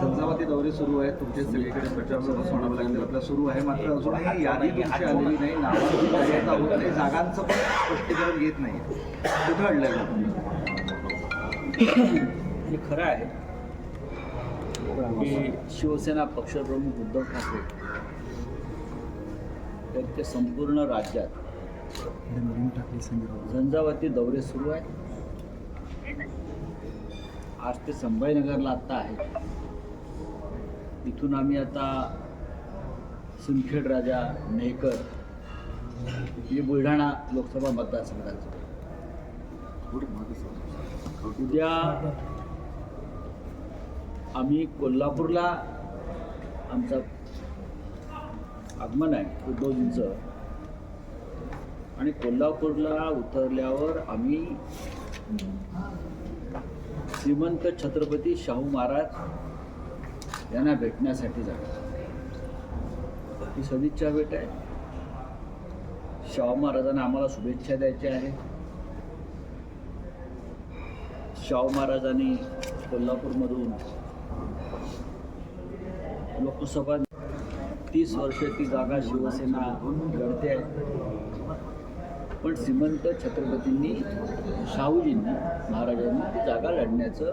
झंझावाती दौरे सुरू आहेत, तुमचे सगळीकडे प्रचार म्हणावं लागेल आपला सुरू आहे, मात्र अजून ही यादी तुमची आलेली नाही, नावांची जाहीरता होत नाही, जागांचं पण स्पष्टीकरण घेत नाही. कुठं अडलंय हे खरं आहे की शिवसेना पक्षप्रमुख उद्धव ठाकरे त्यांच्या संपूर्ण राज्यात झंझावाती दौरे सुरू आहेत. आज ते संभाजीनगरला आत्ता आहे. इथून आम्ही आता सिंदखेड राजा, मेहकर हे बुलढाणा लोकसभा मतदारसंघाचं. उद्या आम्ही कोल्हापूरला आमचं आगमन आहे उद्धवजींचं, आणि कोल्हापूरला उतरल्यावर आम्ही श्रीमंत छत्रपती शाहू महाराज यांना भेटण्यासाठी जाणार. ही सदिच्छा भेट आहे. शाहू महाराजांना आम्हाला शुभेच्छा द्यायच्या आहे. शाहू महाराजांनी कोल्हापूरमधून लोकसभा 30 वर्ष ती जागा शिवसेना लढते आहे, पण श्रीमंत छत्रपतींनी, शाहूजींनी, महाराजांनी ती जागा लढण्याचं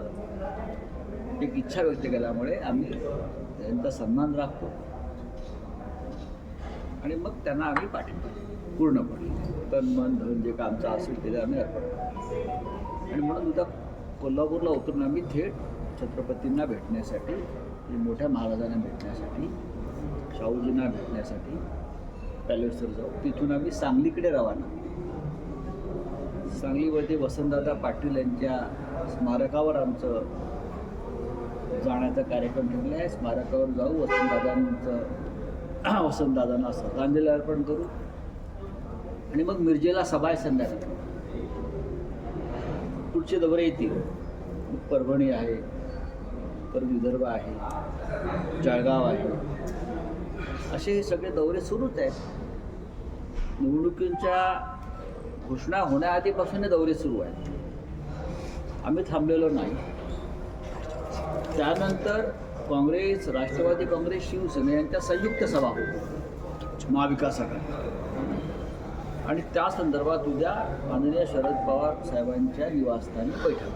एक इच्छा व्यक्त केल्यामुळे आम्ही त्यांचा सन्मान राखतो आणि मग त्यांना आम्ही पाठवतो पूर्णपणे तन मन धन जे का आमचं असेल ते आम्ही अर्पण. आणि म्हणून उद्या कोल्हापूरला उतरून आम्ही थेट छत्रपतींना भेटण्यासाठी, मोठ्या महाराजांना भेटण्यासाठी, शाहूजींना भेटण्यासाठी पॅलेसवर जाऊ. तिथून आम्ही सांगलीकडे रवाना. सांगलीमध्ये वसंतदादा पाटील यांच्या स्मारकावर आमचं जाण्याचा कार्यक्रम ठरला आहे. स्मारकावर जाऊ, वसंतदादांना श्रद्धांजली अर्पण करू आणि मग मिरजेला सभा आहे संध्याकाळी. पुढचे दौरे येतील. परभणी आहे, परत विदर्भ आहे, जळगाव आहे, असे हे सगळे दौरे सुरूच आहेत. निवडणुकींच्या घोषणा होण्याआधीपासून हे दौरे सुरू आहेत. आम्ही थांबलेलो नाही. त्यानंतर काँग्रेस, राष्ट्रवादी काँग्रेस, शिवसेना यांच्या संयुक्त सभा होती महाविकास आघाडी, आणि त्या संदर्भात उद्या माननीय शरद पवार साहेबांच्या निवासस्थानी बैठक,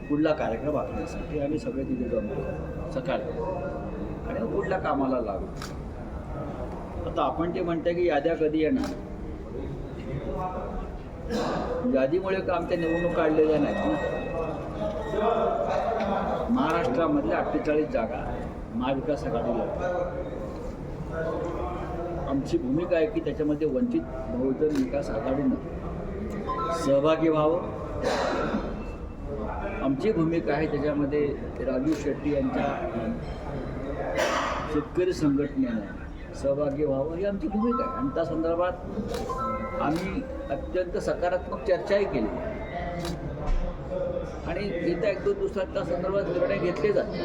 पुढला कार्यक्रम आखण्यासाठी आम्ही सगळे तिथे जमतो सकाळी आणि पुढल्या कामाला लागू. आता आपण जे म्हणता की याद्या कधी येणार, यादीमुळे का आमच्या निवडणूक काढलेल्या नाहीत ना. महाराष्ट्रामधल्या 48 जागा महाविकास आघाडीला. आमची भूमिका आहे की त्याच्यामध्ये वंचित बहुजन विकास आघाडीनं सहभागी व्हावं. आमची भूमिका आहे त्याच्यामध्ये राजू शेट्टी यांच्या शेतकरी संघटनेनं सहभागी व्हावं, ही आमची भूमिका आहे. आणि त्या संदर्भात आम्ही अत्यंत सकारात्मक चर्चाही केली आणि येत्या 1-2 दिवसात त्या संदर्भात निर्णय घेतले जाते.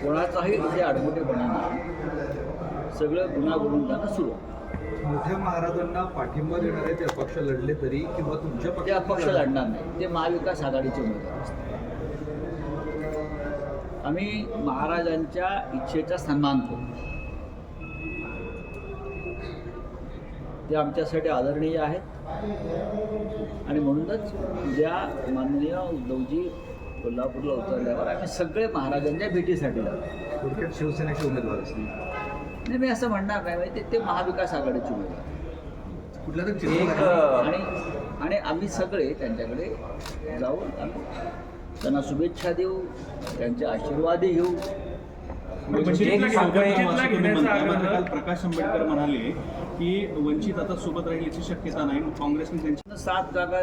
कोणाचाही इथे आडमोठेपणा नाही, सगळं गुन्हा सुरू. मोठ्या महाराजांना पाठिंबा देणारे ते अपक्ष लढले तरी किंवा तुमच्या ते अपक्ष लढणार नाही, ते महाविकास आघाडीचे उमेदवार असतात. आम्ही महाराजांच्या इच्छेचा सन्मान करू, ते आमच्यासाठी आदरणीय आहेत. आणि म्हणूनच उद्या माननीय उद्धवजी कोल्हापूरला उतरल्यावर आम्ही सगळे महाराजांच्या भेटीसाठी जातो. थोडक्यात शिवसेनेचे उमेदवार असतील. नाही, मी असं म्हणणार नाही, ते महाविकास आघाडीचे उमेदवार कुठल्या तरी आणि आम्ही सगळे त्यांच्याकडे जाऊन आम्ही त्यांना शुभेच्छा देऊ, त्यांचे आशीर्वादही घेऊ. प्रकाश आंबेडकर म्हणाले की वंचित आता सोबत राहिल्याची शक्यता नाही. काँग्रेसने त्यांच्या 7 जागा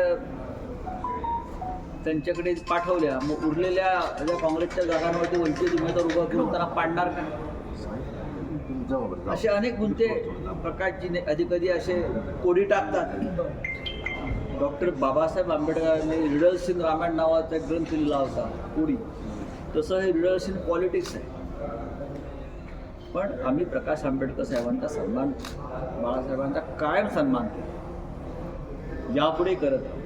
त्यांच्याकडे पाठवल्या, मग उरलेल्या ज्या काँग्रेसच्या जागांवरती वंचित उमेदवार उभा करून त्यांना पाडणार का? असे अनेक गुंते प्रकाशजीने कधी असे कोडी टाकतात. डॉक्टर बाबासाहेब आंबेडकरांनी रिडल्स इन रामायण नावाचा एक ग्रंथ लिहिला होता, कोडी. तसं हे रिडल्स इन पॉलिटिक्स आहे. पण आम्ही प्रकाश आंबेडकर साहेबांचा सन्मान, बाळासाहेबांचा कायम सन्मान केला, यापुढे करत आहोत.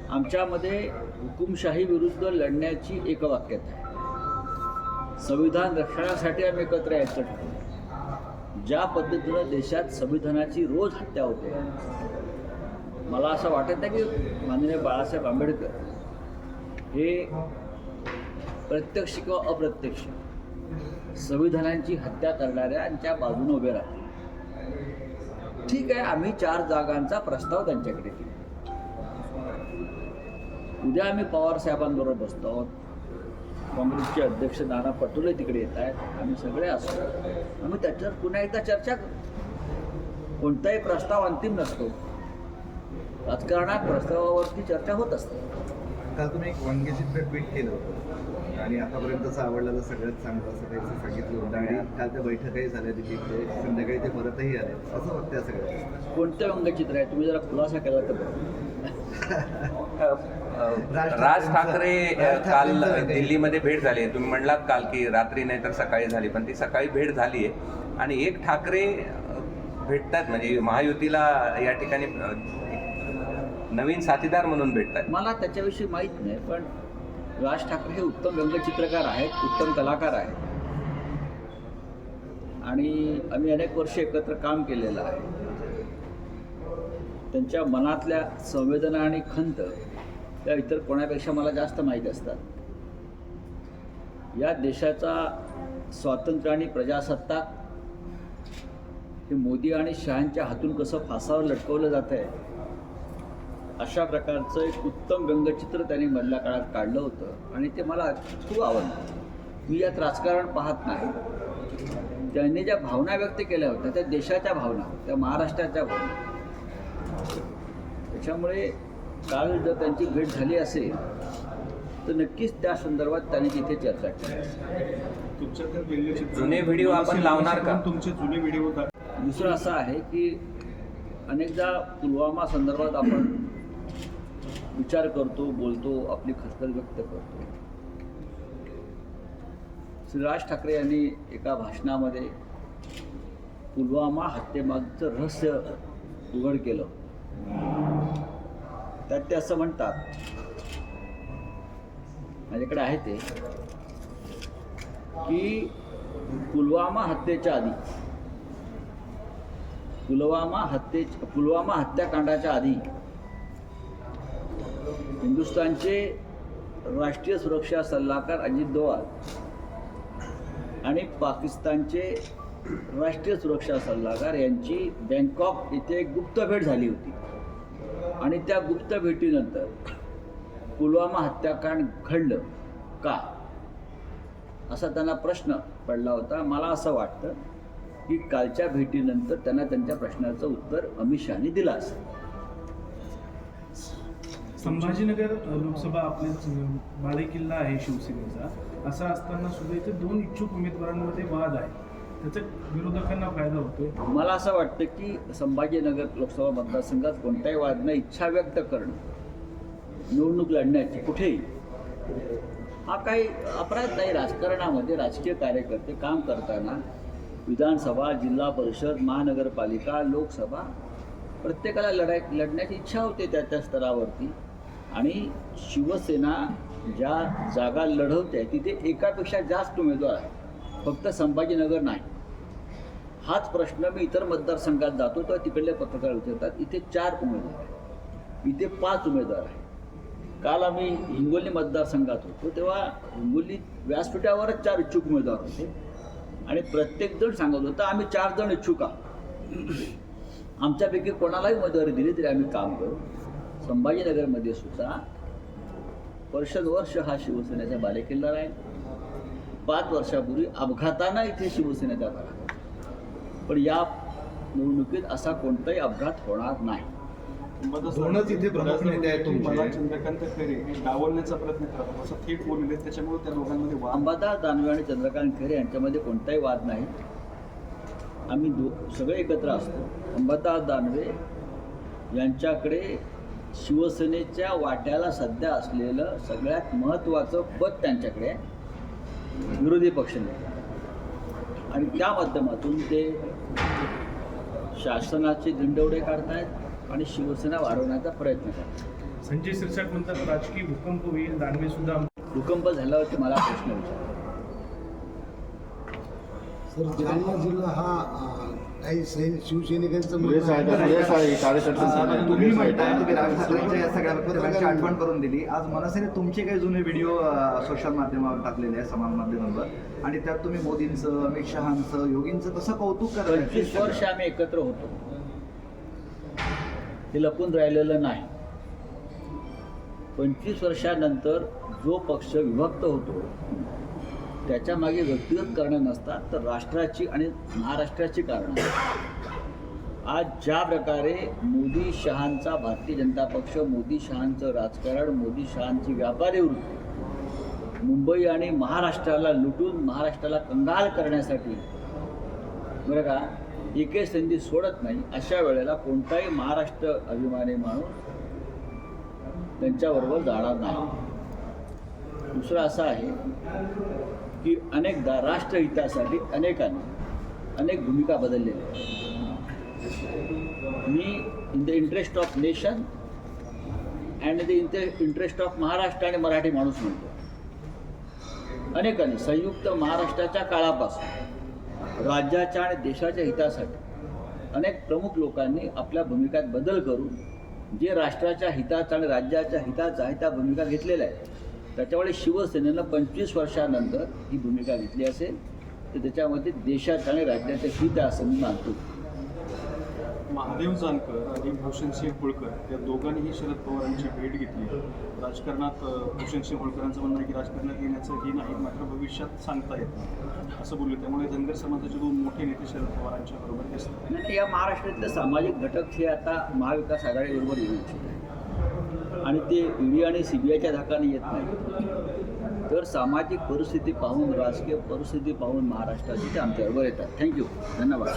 आमच्यामध्ये हुकुमशाही विरुद्ध लढण्याची एकवाक्यता आहे. संविधान रक्षणासाठी आम्ही एकत्र यायचं ठरवलं. ज्या पद्धतीनं देशात संविधानाची रोज हत्या होते, मला असं वाटत नाही की माननीय बाळासाहेब आंबेडकर हे प्रत्यक्ष किंवा अप्रत्यक्ष संविधानाची हत्या करणाऱ्यांच्या बाजूने उभे राहतील. ठीक आहे, आम्ही 4 जागांचा प्रस्ताव त्यांच्याकडे केला. उद्या आम्ही पवार साहेबांबरोबर बसतो आहोत. काँग्रेसचे अध्यक्ष नाना पटोले तिकडे येत आहेत. आम्ही सगळे असतो. आम्ही त्याच्यावर पुन्हा एकदा चर्चा करू. कोणताही प्रस्ताव अंतिम नसतो. राजकारणात प्रस्तावावरती चर्चा होत असते. काल तुम्ही एक व्यंग्यचित्र ट्विट केलं होतं आणि आतापर्यंतचं आवडलेलं सगळ्यात चांगलं असं काही सांगितलं होतं आणि काल त्या बैठकाही झाल्या तिथे संध्याकाळी ते परतही आले. असं वाटतं सगळं कोणतं व्यंगचित्र आहे? तुम्ही जरा खुलासा केला तर बरं. राज ठाकरे काल दिल्लीमध्ये भेट झाली आहे. तुम्ही म्हणलात काल की रात्री नाही तर सकाळी झाली, पण ती सकाळी भेट झाली आहे आणि एक ठाकरे भेटतात म्हणजे महायुतीला या ठिकाणी नवीन साथीदार म्हणून भेटतात. मला त्याच्याविषयी माहीत नाही, पण राज ठाकरे हे उत्तम व्यंगचित्रकार आहेत, उत्तम कलाकार आहेत आणि आम्ही अनेक वर्ष एकत्र काम केलेलं आहे. त्यांच्या मनातल्या संवेदना आणि खंत त्या इतर कोणापेक्षा मला जास्त माहीत असतात. या देशाचा स्वातंत्र्य आणि प्रजासत्ताक हे मोदी आणि शहांच्या हातून कसं फासावर लटकवलं जातं आहे, अशा प्रकारचं एक उत्तम व्यंगचित्र त्यांनी मधल्या काळात काढलं होतं आणि ते मला खूप आवडलं. मी यात राजकारण पाहत नाही. त्यांनी ज्या भावना व्यक्त केल्या होत्या त्या देशाच्या भावना, त्या महाराष्ट्राच्या भावना. त्याच्यामुळे काल जर त्यांची भेट झाली असेल तर नक्कीच त्या संदर्भात त्यांनी तिथे चर्चा केली. जुने व्हिडिओ आपण लावणार का? तुमचे जुने व्हिडिओ दुसरं असं आहे की अनेकदा पुलवामा संदर्भात आपण विचार करतो, बोलतो, आपली खदखद व्यक्त करतो. श्री राज ठाकरे यांनी एका भाषणामध्ये पुलवामा हत्येमागचं रहस्य उघड केलं. त्यात ते असं म्हणतात, माझ्याकडे आहे ते, की पुलवामा हत्याकांडाच्या आधी हिंदुस्थानचे राष्ट्रीय सुरक्षा सल्लागार अजित डोवाल आणि पाकिस्तानचे राष्ट्रीय सुरक्षा सल्लागार यांची बँकॉक इथे एक गुप्त भेट झाली होती आणि त्या गुप्त भेटीनंतर पुलवामा हत्याकांड घडलं का, असा त्यांना प्रश्न पडला होता. मला असं वाटतं की कालच्या भेटीनंतर त्यांना त्यांच्या प्रश्नाचं उत्तर अमित शहानी दिलं असेल. संभाजीनगर लोकसभा आपले बालेकिल्ला आहे शिवसेनेचा. असं असताना सुद्धा इथे 2 इच्छुक उमेदवारांमध्ये वाद आहे, त्याचा विरोधकांना फायदा होतोय. मला असं वाटतं की संभाजीनगर लोकसभा मतदारसंघात कोणताही वाद नाही. इच्छा व्यक्त करणं निवडणूक लढण्याची कुठेही हा काही अपराध नाही. राजकारणामध्ये राजकीय कार्यकर्ते काम करताना विधानसभा, जिल्हा परिषद, महानगरपालिका, लोकसभा प्रत्येकाला लढण्याची इच्छा होते त्या स्तरावरती. आणि शिवसेना ज्या जागा लढवते तिथे एकापेक्षा जास्त उमेदवार आहेत, फक्त संभाजीनगर नाही. हाच प्रश्न मी इतर मतदारसंघात जातो तर तिकडले पत्रकार विचारतात. इथे 4 उमेदवार आहेत, इथे 5 उमेदवार आहेत. काल आम्ही हिंगोली मतदारसंघात होतो तेव्हा हिंगोली व्यासपीठावरच 4 इच्छुक उमेदवार होते आणि प्रत्येकजण सांगत होता आम्ही 4 जण इच्छुक आहोत, आमच्यापैकी कोणालाही उमेदवारी दिली तरी आम्ही काम करू. संभाजीनगरमध्ये सुद्धा वर्ष हा शिवसेनेचा बालेकिल्ला राहील. 5 वर्षापूर्वी अपघातानं इथे शिवसेनेचा पराभव, पण या निवडणुकीत असा कोणताही अपघात होणार नाही. दोनच इथे प्रमुख नेते आहेत तुमचे. मला चंद्रकांत खैरे डावलण्याचा प्रयत्न करतात असं थेट बोलले, त्याच्यामुळे त्या दोघांमध्ये वाद. अंबादास दानवे आणि चंद्रकांत खैरे यांच्यामध्ये कोणताही वाद नाही. आम्ही सगळे एकत्र असतो. अंबादास दानवे यांच्याकडे शिवसेनेच्या वाट्याला सध्या असलेलं सगळ्यात महत्त्वाचं पद त्यांच्याकडे आहे, विरोधी पक्षनेते. आणि त्या माध्यमातून ते शासनाचे दिंडवडे काढतायत आणि शिवसेना वाढवण्याचा प्रयत्न करतात. संजय शिरसाट म्हणतात राजकीय भूकंप होईल, दानवे सुद्धा भूकंप झाल्यावरती मला प्रश्न विचार. सर, जालना जिल्हा हा काही शिवसैनिकांचं तुम्ही म्हणताय तुम्ही राज ठाकरेंच्या या सगळ्या वक्तव्यांची आठवण करून दिली. आज मनसेने तुमचे काही जुने व्हिडिओ सोशल माध्यमावर टाकलेले आहे, समाज माध्यमांवर, आणि त्यात तुम्ही मोदींचं, अमित शहांचं, योगींचं कसं कौतुक करताय. 25 वर्ष आम्ही एकत्र होतो, हे लपून राहिलेलं नाही. 25 वर्षानंतर जो पक्ष विभक्त होतो त्याच्या मागे व्यक्तिगत कारणं नसतात, तर राष्ट्राची आणि महाराष्ट्राची कारणं. आज ज्या प्रकारे मोदी शहांचा भारतीय जनता पक्ष, मोदी शहांचं राजकारण, मोदी शहांची व्यापारी वृत्ती मुंबई आणि महाराष्ट्राला लुटून महाराष्ट्राला कंगाल करण्यासाठी बरं का एकही संधी सोडत नाही, अशा वेळेला कोणताही महाराष्ट्र अभिमानी माणूस त्यांच्याबरोबर जाणार नाही. दुसरं असं आहे की अनेकदा राष्ट्रहितासाठी अनेकांनी अनेक भूमिका बदललेल्या आहेत. मी in the interest of nation and the interest of Maharashtra आणि मराठी माणूस म्हणतो. अनेकांनी संयुक्त महाराष्ट्राच्या काळापासून राज्याच्या आणि देशाच्या हितासाठी अनेक प्रमुख लोकांनी आपल्या भूमिकात बदल करून जे राष्ट्राच्या हिताचा आणि राज्याच्या हिताचा आहे त्या भूमिका घेतलेल्या आहेत. त्याच्यामुळे शिवसेनेनं 25 वर्षानंतर ही भूमिका घेतली असेल तर त्याच्यामध्ये देशात आणि राज्याचे हित आहे असं मी मानतो. महादेव जानकर आणि भूषणसिंह होळकर या दोघांनीही शरद पवारांची भेट घेतली. राजकारणात भूषणसिंह होळकरांचं म्हणणं आहे की राजकारणात येण्याचं हे नाही, मात्र भविष्यात सांगता येत नाही असं बोलले. त्यामुळे धनगर समाजाचे 2 मोठे नेते शरद पवारांच्या बरोबर दिसतात. नाही, या महाराष्ट्रातले सामाजिक घटक हे आता महाविकास आघाडीबरोबर येऊ इच्छित आहे आणि ते ईडी आणि CBIच्या धाकाने येत नाही, तर सामाजिक परिस्थिती पाहून, राजकीय परिस्थिती पाहून महाराष्ट्राची ते आमच्याबरोबर येतात. थँक्यू, धन्यवाद.